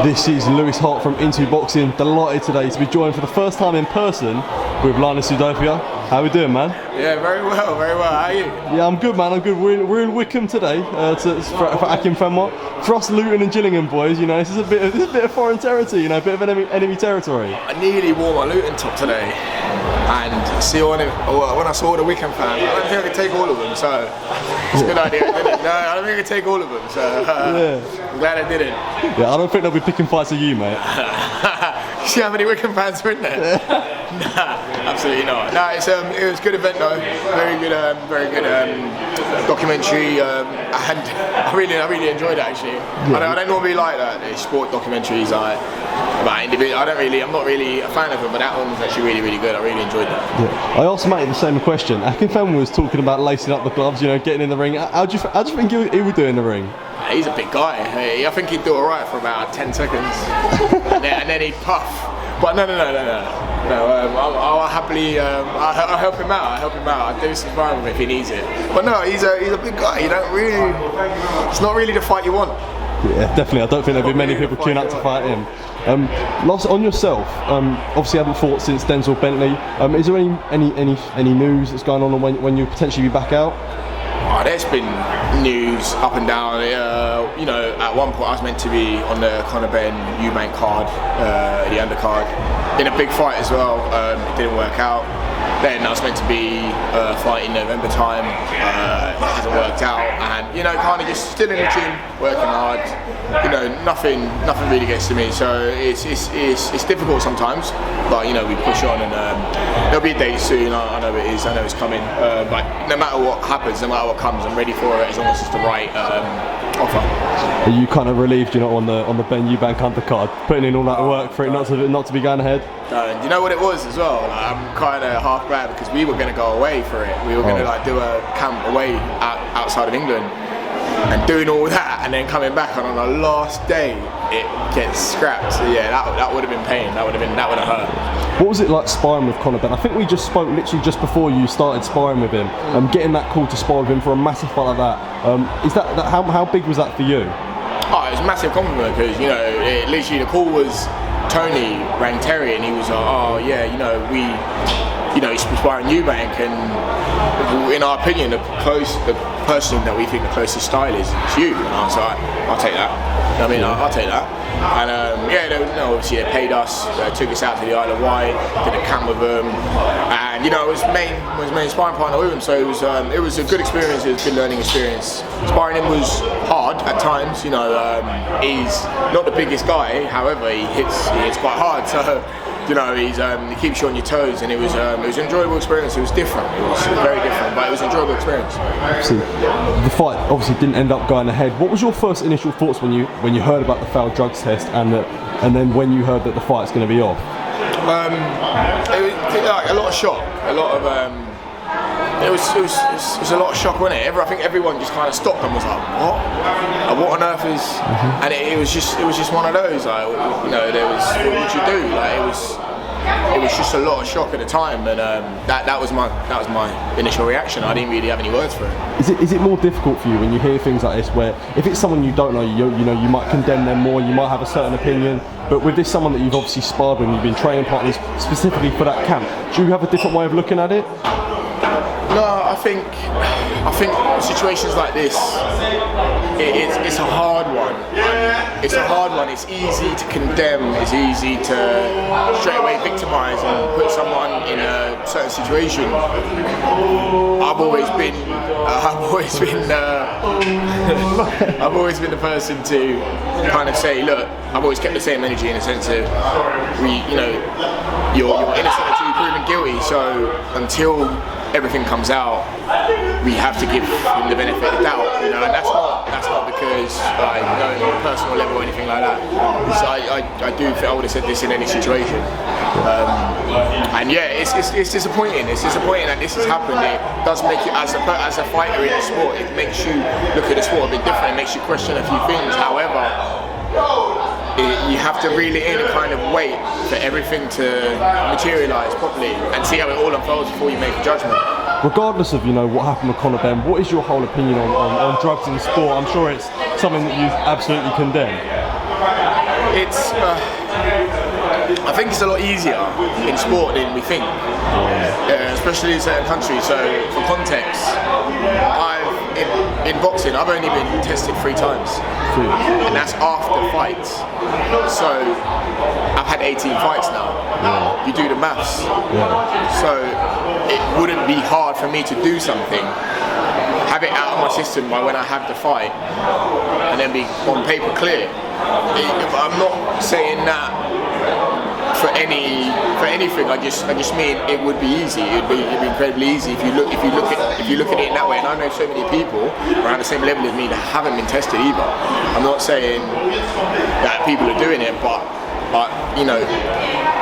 This is Lewis Hart from Into Boxing. Delighted today to be joined for the first time in person with Linus Udofia. How we doing, man? Yeah, very well, very well. How are you? Yeah, I'm good, man. I'm good. We're in Wickham today for Akin Fenwar. For us Luton and Gillingham boys, you know, this is a bit of foreign territory, you know, a bit of enemy territory. I nearly wore my Luton top today, and see when I saw the Wickham fans, I don't think I could take all of them. So it's a good idea, isn't it? No, I don't think I could take all of them. So I'm glad I didn't. Yeah, I don't think they'll be picking fights with you, mate. You see how many Wickham fans are in there? Nah, absolutely not. No, it was a good event though. Very good documentary, and I really enjoyed it actually. Yeah. I don't normally like that. The sport documentaries about individual. I'm not really a fan of them, but that one was actually really good. I really enjoyed that. Yeah. I asked Matty the same question. Akin Fenwar was talking about lacing up the gloves, you know, getting in the ring. How do you think he would do in the ring? He's a big guy. I think he'd do alright for about 10 seconds, and then he'd puff. But no. I'll happily I'll help him out. I'll do some sparring with him if he needs it. But no, he's a big guy. It's not really the fight you want. Yeah, definitely. I don't think there'll be many people queuing up to fight him. Last on yourself, obviously haven't fought since Denzel Bentley. Is there any news that's going on when you potentially be back out? Oh, there's been news up and down. You know, at one point I was meant to be on the Conor Benn Eubank card, the undercard, in a big fight as well. It didn't work out. Then I was meant to be fighting November time. It hasn't worked out, and you know, kind of just still in the gym, working hard. You know, nothing really gets to me. So it's difficult sometimes, but you know, we push on, and there'll be a day soon. I know it is. I know it's coming. But no matter what happens, no matter what comes, I'm ready for it as long as it's the right offer. Are you kind of relieved you're not on the Benn Eubank undercard, putting in all that work for it not to be going ahead? You know what it was as well? I'm kind of half glad because we were going to go away for it. We were going to do a camp away outside of England, and doing all that and then coming back, and on the last day it gets scrapped. So yeah, that would have been pain. That would have hurt. What was it like sparring with Conor Benn? I think we just spoke literally just before you started sparring with him. Getting that call to spar with him for a massive fight like that. Is that how big was that for you? Oh, it was a massive compliment because, you know, literally the call was Tony rang Terry and he was like, oh yeah, you know, he's sparring Eubank, and in our opinion, the person that we think the closest style is you. And I was like, I'll take that. I mean, I'll take that. And obviously they paid us, took us out to the Isle of Wight, did a camp with them, and you know, it was main sparring partner with him. So it was a good experience. It was a good learning experience. Sparring him was hard at times. You know, he's not the biggest guy. However, he hits quite hard. So you know, he keeps you on your toes, and it was an enjoyable experience. It was different. It was very different, but it was an enjoyable experience. See, the fight obviously didn't end up going ahead. What was your first initial thoughts when you heard about the failed drugs test, and then when you heard that the fight's going to be off? It was like a lot of shock, a lot of. It was a lot of shock, wasn't it? I think everyone just kind of stopped and was like, what on earth is? And it was just one of those, like, you know, what would you do? Like, it was just a lot of shock at the time, and that was my initial reaction. I didn't really have any words for it. Is it more difficult for you when you hear things like this, where if it's someone you don't know, you might condemn them more, you might have a certain opinion, but with this someone that you've obviously sparred with, you've been training partners specifically for that camp, do you have a different way of looking at it? No, I think situations like this, it's a hard one. It's a hard one. It's easy to condemn. It's easy to straight away victimise and put someone in a certain situation. I've always been the person to kind of say, look, I've always kept the same energy in the sense of, you're innocent until you're proven guilty. So until everything comes out, we have to give him the benefit of the doubt, you know, and that's not because like going on a personal level or anything like that. I do think I would have said this in any situation, and yeah, it's disappointing. It's disappointing that this has happened. It does make you, as a fighter in the sport, it makes you look at the sport a bit different. It makes you question a few things. However, you have to reel it in and kind of wait for everything to materialise properly and see how it all unfolds before you make a judgment. Regardless of what happened with Conor Benn, what is your whole opinion on drugs in sport? I'm sure it's something that you absolutely condemn. it's. I think it's a lot easier in sport than we think, especially in certain countries. So, for context, in boxing, I've only been tested 3 times, and that's after fights. So, I've had 18 fights now. You do the maths. So, it wouldn't be hard for me to do something, have it out of my system by when I have the fight, and then be on paper clear. I'm not saying that for anything. I just mean it would be easy. It'd be incredibly easy if you look at it in that way. And I know so many people around the same level as me that haven't been tested either. I'm not saying that people are doing it, but you know,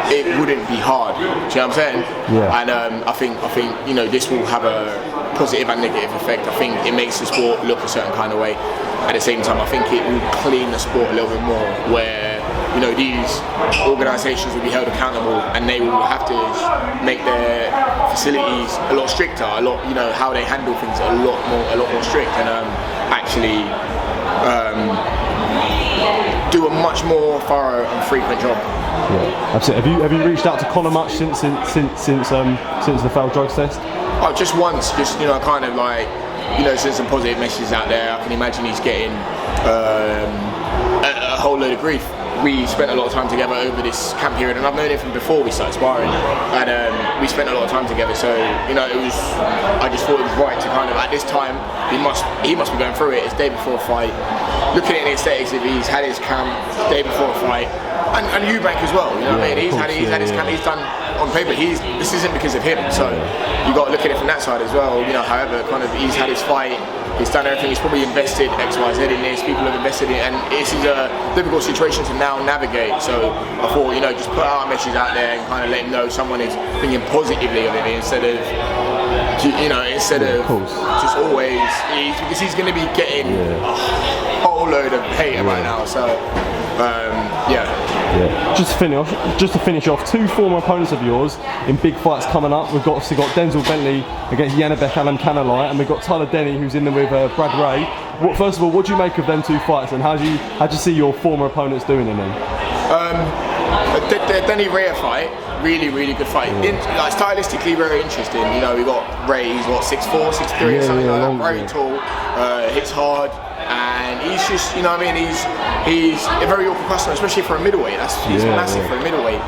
it wouldn't be hard. Do you know what I'm saying? Yeah. And I think you know, this will have a positive and negative effect. I think it makes the sport look a certain kind of way. At the same time, I think it will clean the sport a little bit more, where, you know, these organisations will be held accountable, and they will have to make their facilities a lot stricter, a lot, you know, how they handle things a lot more strict, and actually do a much more thorough and frequent job. Yeah, absolutely. Have you reached out to Conor much since the failed drugs test? Oh, just once, just, you know, kind of like, you know, send some positive messages out there. I can imagine he's getting a whole load of grief. We spent a lot of time together over this camp period, and I've known him from before we started sparring, and we spent a lot of time together. So, you know, I just thought it was right to kind of, at this time, he must be going through it. It's day before a fight. Looking at the aesthetics, if he's had his camp day before a fight, and Eubank as well. You know what I mean? He's had his camp. He's done on paper. This isn't because of him. So you got to look at it from that side as well. You know, however, kind of he's had his fight. He's done everything. He's probably invested X, Y, Z in this. People have invested in it, and this is a difficult situation to now navigate. So I thought, you know, just put our message out there and kind of let him know someone is thinking positively of him instead of just always, because he's going to be getting a whole load of hate right now. So Just to finish off, 2 former opponents of yours in big fights coming up. We've got Denzel Bentley against Janibek Alimkhanuly, and we've got Tyler Denny, who's in there with Brad Ray. First of all, what do you make of them 2 fights, and how do you see your former opponents doing in them? The Denny Ray fight, really good fight. Like, stylistically very interesting. You know, we got Ray, he's what, 6'4", 6'3", or something like that. Very tall, hits hard. And he's just, you know what I mean, he's a very awkward customer, especially for a middleweight. He's massive for a middleweight.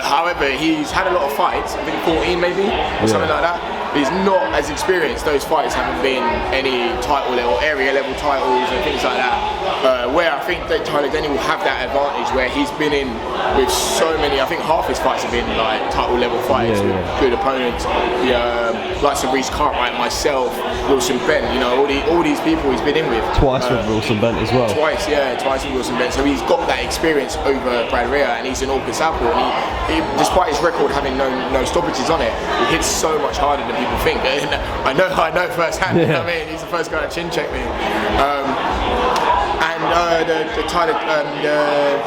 However, he's had a lot of fights, I think 14 maybe, or something like that. But he's not as experienced. Those fights haven't been any title level, area level titles and things like that. Where I think that Tyler Denny will have that advantage, where he's been in with so many, I think half his fights have been like title level fights with good opponents. Like Reece Cartwright, myself, Wilson Benn, you know, all these people he's been in with. Twice with Wilson Benn as well. Twice with Wilson Benn. So he's got that experience over Brad Rea, and he's an awkward southpaw. And he, despite his record having no stoppages on it, he hits so much harder than people think. And I know firsthand. You know what I mean? He's the first guy to chin check me. The Tyler,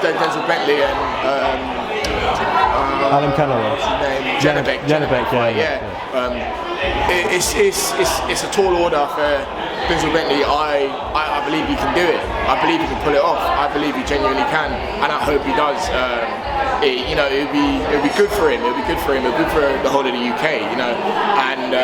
Denzel Bentley and Alimkhanuly. Janibek, it's a tall order for Denzel Bentley. I believe he can do it. I believe he can pull it off. I believe he genuinely can, and I hope he does. You know, it'll be good for him. It'll be good for him. It'll be good for the whole of the UK. You know, and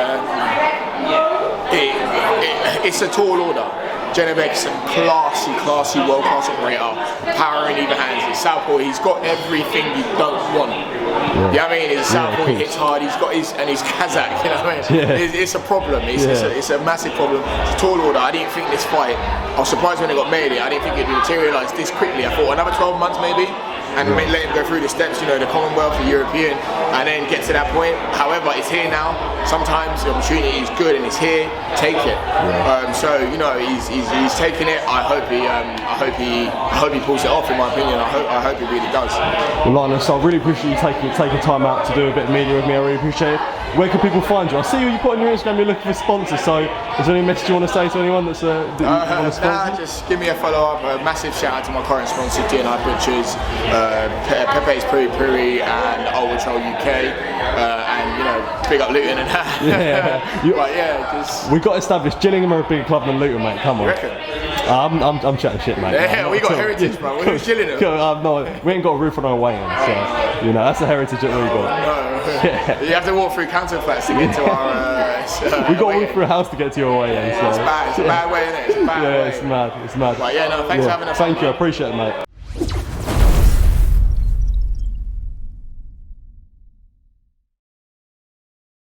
it's a tall order. Janibek's a classy, world-class operator. Power in either hands. He's southpaw. He's got everything you don't want. You know what I mean? He's southpaw. He hits hard. He's Kazakh. You know what I mean? It's a problem. It's a massive problem. It's a tall order. I didn't think this fight. I was surprised when it got made. I didn't think it would materialise this quickly. I thought another 12 months maybe. And let him go through the steps, you know, the Commonwealth, the European, and then get to that point. However, it's here now. Sometimes the opportunity is good and it's here. Take it. So, you know, he's taking it. I hope he pulls it off. In my opinion, I hope he really does. Well, Linus, I really appreciate you taking time out to do a bit of media with me. I really appreciate it. Where can people find you? I see you put on your Instagram. You're looking for sponsors. So, is there any message you want to say to anyone that you want to sponsor? Just give me a follow up. A massive shout out to my current sponsor, G&I Butchers, Pepe's Puri Puri, and Old Patrol UK, and you know, big up Luton and that. We've got to establish Gillingham are a bigger club than Luton, mate. Come on. You reckon? I'm chatting shit, mate. Yeah, we got heritage, bro. We're chilling it. No, we ain't got a roof on our way in, so you know that's the heritage that we got. Yeah. You have to walk through counter flats to get to our. We got to walk through a house to get to your way in. So. It's bad. It's a bad way, isn't it? It's a bad way. It's mad. It's mad. Right, yeah, no, thanks for having us. Thank you. I appreciate it, mate.